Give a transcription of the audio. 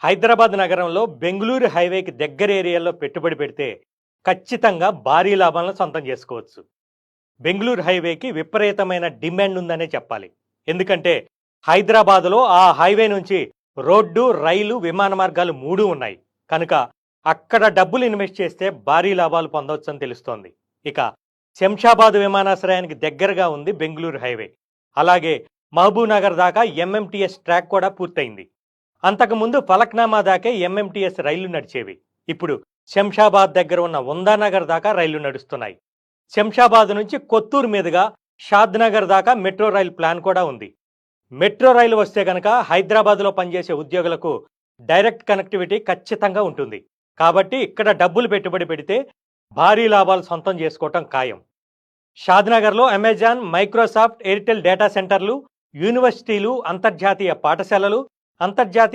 హైదరాబాద్ నగరంలో బెంగుళూరు హైవేకి దగ్గర ఏరియాలో పెట్టుబడి పెడితే ఖచ్చితంగా భారీ లాభాలను సొంతం చేసుకోవచ్చు. బెంగుళూరు హైవేకి విపరీతమైన డిమాండ్ ఉందనే చెప్పాలి. ఎందుకంటే హైదరాబాద్లో ఆ హైవే నుంచి రోడ్డు, రైలు, విమాన మార్గాలు మూడు ఉన్నాయి. కనుక అక్కడ డబ్బులు ఇన్వెస్ట్ చేస్తే భారీ లాభాలు పొందవచ్చని తెలుస్తోంది. ఇక శంషాబాద్ విమానాశ్రయానికి దగ్గరగా ఉంది బెంగుళూరు హైవే. అలాగే మహబూబ్ నగర్ దాకా ఎంఎంటీఎస్ ట్రాక్ కూడా పూర్తయింది. అంతకుముందు ఫలక్నామా దాకే ఎంఎంటీఎస్ రైళ్లు నడిచేవి. ఇప్పుడు శంషాబాద్ దగ్గర ఉన్న ఉందానగర్ దాకా రైళ్లు నడుస్తున్నాయి. శంషాబాద్ నుంచి కొత్తూరు మీదుగా షాద్నగర్ దాకా మెట్రో రైలు ప్లాన్ కూడా ఉంది. మెట్రో రైలు వస్తే కనుక హైదరాబాద్లో పనిచేసే ఉద్యోగులకు డైరెక్ట్ కనెక్టివిటీ ఖచ్చితంగా ఉంటుంది. కాబట్టి ఇక్కడ డబ్బులు పెట్టుబడి పెడితే భారీ లాభాలు సొంతం చేసుకోవటం ఖాయం. షాద్నగర్లో అమెజాన్, మైక్రోసాఫ్ట్, ఎయిర్టెల్ డేటా సెంటర్లు, యూనివర్సిటీలు, అంతర్జాతీయ పాఠశాలలు, అంతర్జాతీయ